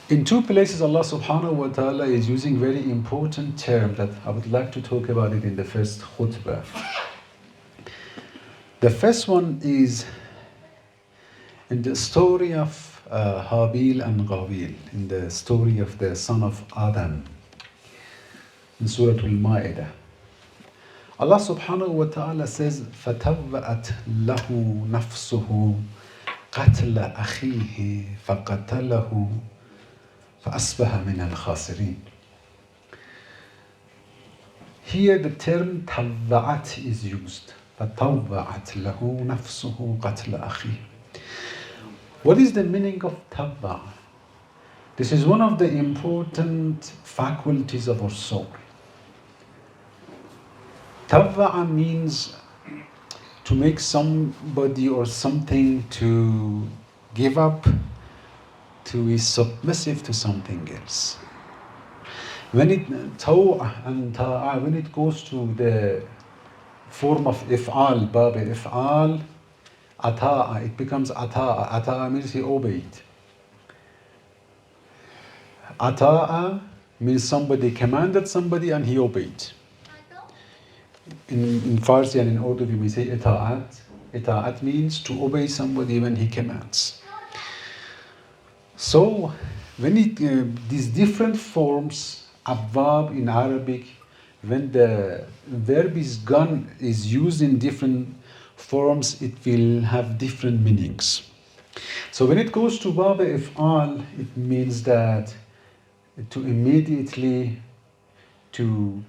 In two places, Allah subhanahu wa ta'ala is using very important term that I would like to talk about it in the first khutbah. The first one is in the story of Qabil and Qabil, in the story of the son of Adam, in Surah Al-Maidah. Allah subhanahu wa ta'ala says, فَتَوَّأَتْ لَهُ نَفْسُهُ قَتْلَ أَخِيهِ فَقَتَلَهُ فَأَصْبَحَ مِنَ الْخَاسِرِينَ. Here the term Tawwa'at is used. فَتَوَّأَتْ لَهُ نَفْسُهُ قَتْلَ أَخِيهِ. What is the meaning of tawwa? This is one of the important faculties of our soul. Tawwa means to make somebody or something to give up, to be submissive to something else. When it when it goes to the form of if'al, bab if'al, ata'a, it becomes ata'a. Ata'a means he obeyed. Ata'a means somebody commanded somebody and he obeyed. In Farsi and in Urdu we may say ita'at. Ita'at means to obey somebody when he commands. So when these different forms, abwab in Arabic, when the verb is used in different forms, it will have different meanings. So when it goes to bab if'al, it means that to immediately to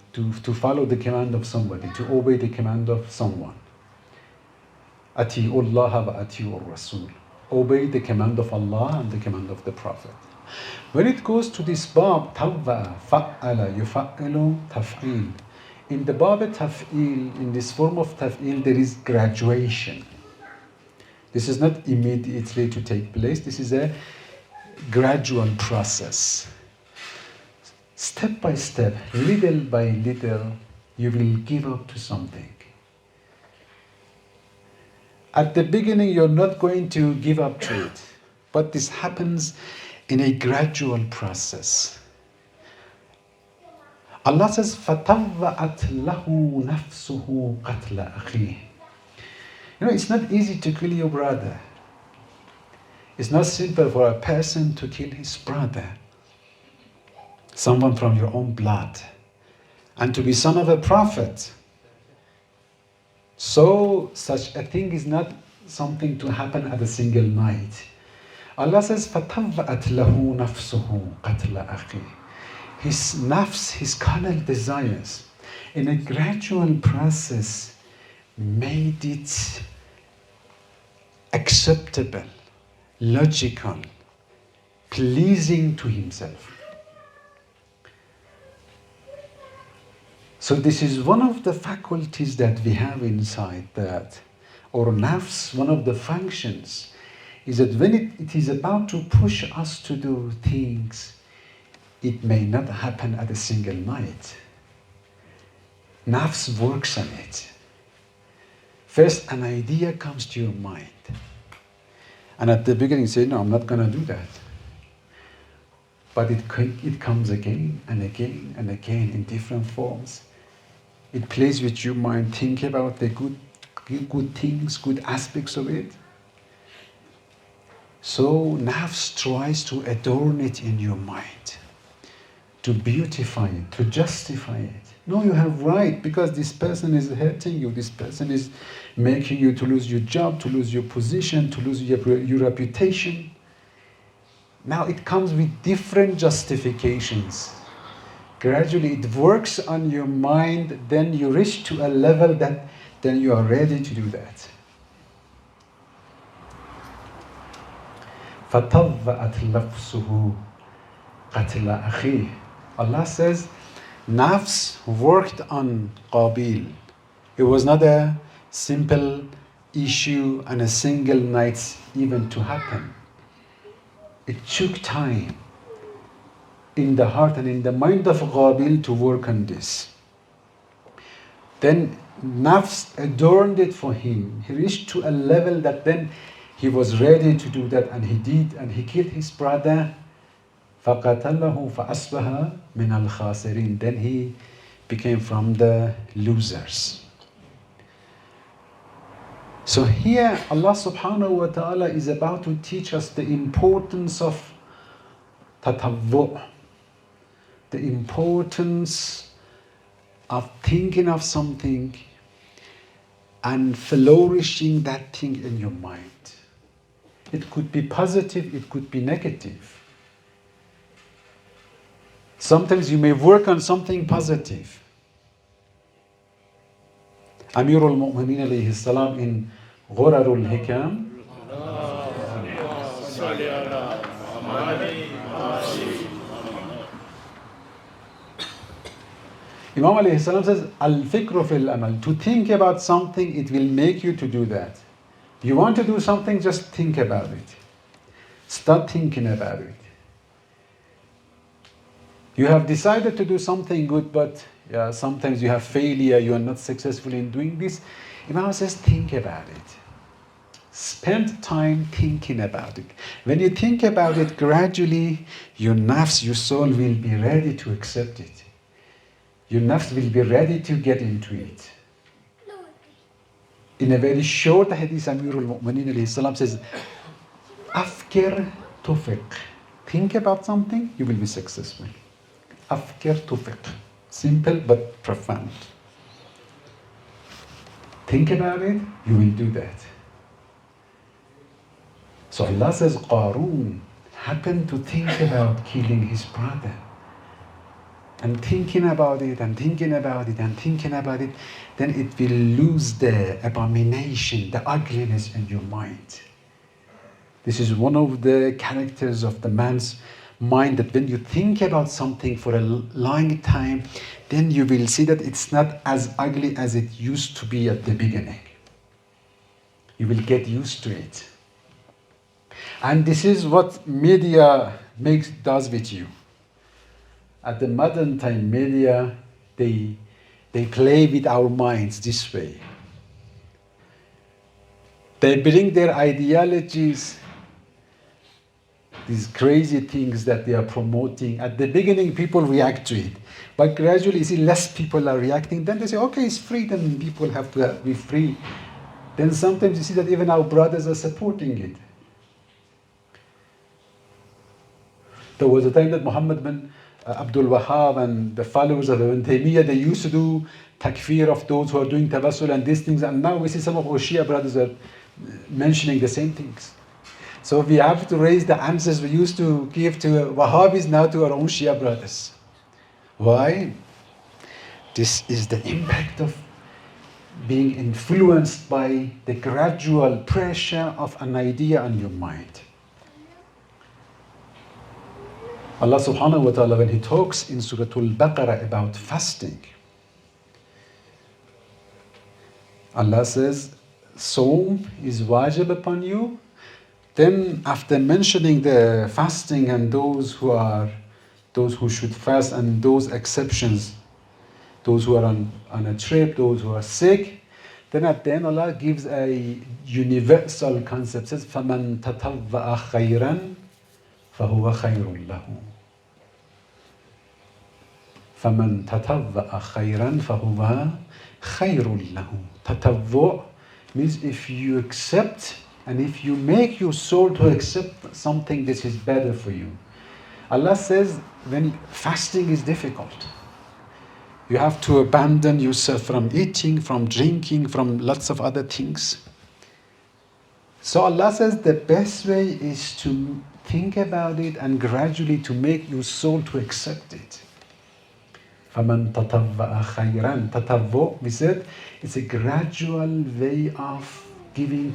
follow the command of somebody, to obey the command of someone. Ati'u Allah wa ati'u Rasul. Obey the command of Allah and the command of the Prophet. When it goes to this bab, tawwa, fa'ala, yufa'ilu, taf'il. In the bab taf'il, in this form of taf'il, there is graduation. This is not immediately to take place. This is a gradual process. Step by step, little by little, you will give up to something. At the beginning, you're not going to give up to it, but this happens in a gradual process. Allah says, فَتَوَّأَتْ لَهُ نَفْسُهُ قَتْلَ أَخِيهِ. You know, it's not easy to kill your brother. It's not simple for a person to kill his brother, someone from your own blood, and to be son of a prophet. So such a thing is not something to happen at a single night. Allah says, فَتَوَّأَتْ لَهُ نَفْسُهُ قَتْلَ أَخِيهِ. His nafs, his carnal desires, in a gradual process, made it acceptable, logical, pleasing to himself. So this is one of the faculties that we have inside, that our nafs, one of the functions, is that when it is about to push us to do things, it may not happen at a single night. Nafs works on it. First, an idea comes to your mind. And at the beginning you say, no, I'm not going to do that. But it comes again and again and again in different forms. It plays with your mind. Think about the good things, good aspects of it. So nafs tries to adorn it in your mind, to beautify it, to justify it. No, you have right, because this person is hurting you, this person is making you to lose your job, to lose your position, to lose your reputation. Now it comes with different justifications. Gradually it works on your mind, then you reach to a level that then you are ready to do that. فَتَوَّأَتْ لَفْسُهُ قَتْلَ أَخِيهِ. Allah says, nafs worked on Qabil. It was not a simple issue and a single night event to happen. It took time in the heart and in the mind of Qabil to work on this. Then nafs adorned it for him. He reached to a level that then he was ready to do that, and he did, and he killed his brother. فَقَتَلَهُ فَأَصْبَحَ مِنَ الْخَاسِرِينَ. Then he became from the losers. So here Allah subhanahu wa ta'ala is about to teach us the importance of tatawwu', the importance of thinking of something and flourishing that thing in your mind. It could be positive, it could be negative. Sometimes you may work on something positive. Amir al-Mu'mineen alayhi salam in Ghurarul Hikam, Imam alayhi salam says, Al-fikru fil amal. To think about something, it will make you to do that. You want to do something, just think about it. Start thinking about it. You have decided to do something good, but sometimes you have failure, you are not successful in doing this. Imam says, think about it. Spend time thinking about it. When you think about it, gradually your nafs, your soul will be ready to accept it. Your nafs will be ready to get into it. In a very short hadith, Amir al-Mu'mineen alayhi salam says, Afkir tufiq. Think about something, you will be successful. Afkir tufiq. Simple but profound. Think about it, you will do that. So Allah says, Qarun happened to think about killing his brother. And thinking about it, and thinking about it, and thinking about it, then it will lose the abomination, the ugliness in your mind. This is one of the characters of the man's mind, that when you think about something for a long time, then you will see that it's not as ugly as it used to be at the beginning. You will get used to it. And this is what media does with you. At the modern time, media, they play with our minds this way. They bring their ideologies, these crazy things that they are promoting. At the beginning, people react to it. But gradually, you see, less people are reacting. Then they say, okay, it's freedom, people have to be free. Then sometimes you see that even our brothers are supporting it. There was a time that Muhammad bin Abdul Wahhab and the followers of Ibn Taymiyyah, they used to do takfir of those who are doing tawassul and these things, and now we see some of our Shia brothers are mentioning the same things. So we have to raise the answers we used to give to Wahhabis now to our own Shia brothers. Why? This is the impact of being influenced by the gradual pressure of an idea on your mind. Allah subhanahu wa ta'ala, when He talks in Surah Al-Baqarah about fasting, Allah says, Sawm is wajib upon you. Then after mentioning the fasting and those who should fast and those exceptions, those who are on a trip, those who are sick, then at the end Allah gives a universal concept, says, فَمَنْ تَطَوَّعَ خَيْرًا فَهُوَ خَيْرٌ لَهُ. فَمَنْ تَطَوَّعَ خَيْرًا فَهُوَ خَيْرٌ لَهُ. Tatawwu' means if you accept and if you make your soul to accept something that is better for you. Allah says when fasting is difficult, you have to abandon yourself from eating, from drinking, from lots of other things. So Allah says the best way is to think about it and gradually to make your soul to accept it. فَمَنْ تَطَوَّعَ خَيْرًا. Tatawwu', we said, it's a gradual way of giving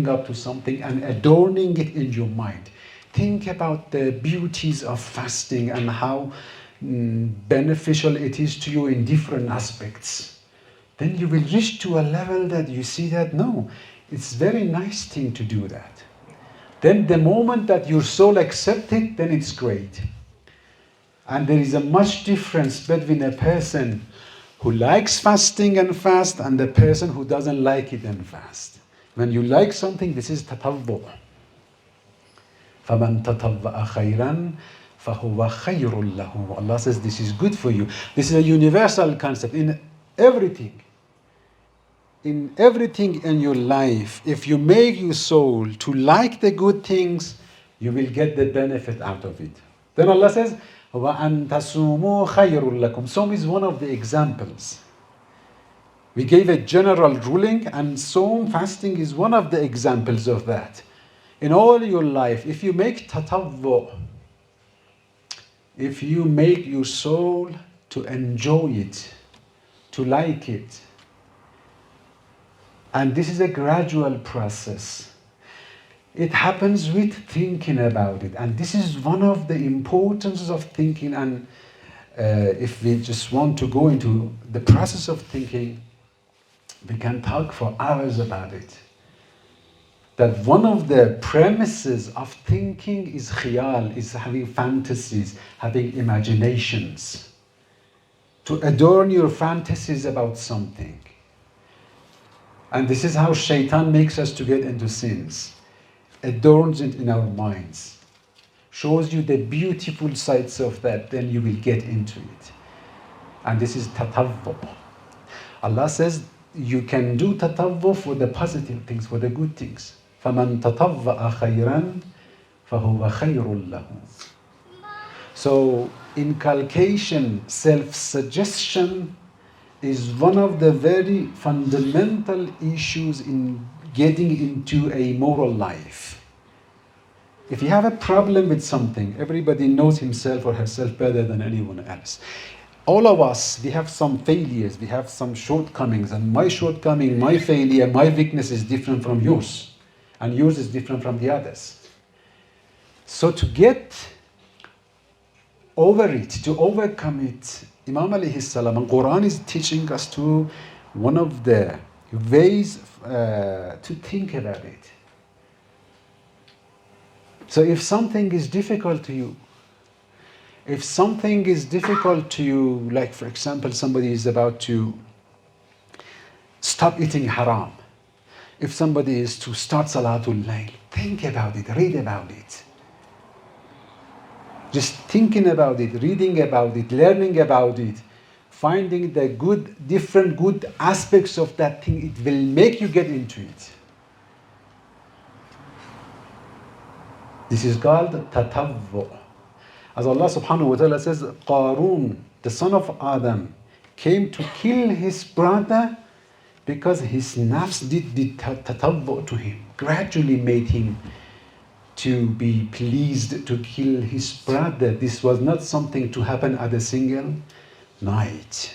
up to something and adorning it in your mind. Think about the beauties of fasting and how beneficial it is to you in different aspects. Then you will reach to a level that you see that, no, it's a very nice thing to do that. Then the moment that your soul accepts it, then it's great. And there is a much difference between a person who likes fasting and fast and the person who doesn't like it and fast. When you like something, this is tatawwu'. فَمَنْ تَطَوَّعَ خَيْرًا فَهُوَ خَيْرٌ لَهُ. Allah says this is good for you. This is a universal concept in everything. In everything in your life, if you make your soul to like the good things, you will get the benefit out of it. Then Allah says, وَأَن تَصُومُوا خَيْرٌ لَكُمْ. Sawm is one of the examples. We gave a general ruling, and Sawm, fasting, is one of the examples of that. In all your life, if you make tatawwu', if you make your soul to enjoy it, to like it, and this is a gradual process. It happens with thinking about it, and this is one of the importances of thinking. And if we just want to go into the process of thinking, we can talk for hours about it. That one of the premises of thinking is khiyal, is having fantasies, having imaginations. To adorn your fantasies about something. And this is how shaitan makes us to get into sins. Adorns it in our minds. Shows you the beautiful sides of that, then you will get into it. And this is tatawwu'. Allah says you can do tatawwu' for the positive things, for the good things. فَمَنْ تَطَوَّأَ خَيْرًا فَهُوَ خَيْرٌ لَهُ. So inculcation, self-suggestion, is one of the very fundamental issues in getting into a moral life. If you have a problem with something, everybody knows himself or herself better than anyone else. All of us, we have some failures, we have some shortcomings, and my shortcoming, my failure, my weakness is different from yours, and yours is different from the others. So to get over it, to overcome it, Imam alayhi salam, and Quran is teaching us to one of the ways to think about it. So if something is difficult to you, like for example, somebody is about to stop eating haram. If somebody is to start Salatul Layl, think about it, read about it. Just thinking about it, reading about it, learning about it, finding the different good aspects of that thing, it will make you get into it. This is called tatawwu'. As Allah subhanahu wa ta'ala says, Qarun, the son of Adam, came to kill his brother because his nafs did tatawwu' to him, gradually made him to be pleased to kill his brother. This was not something to happen at a single night.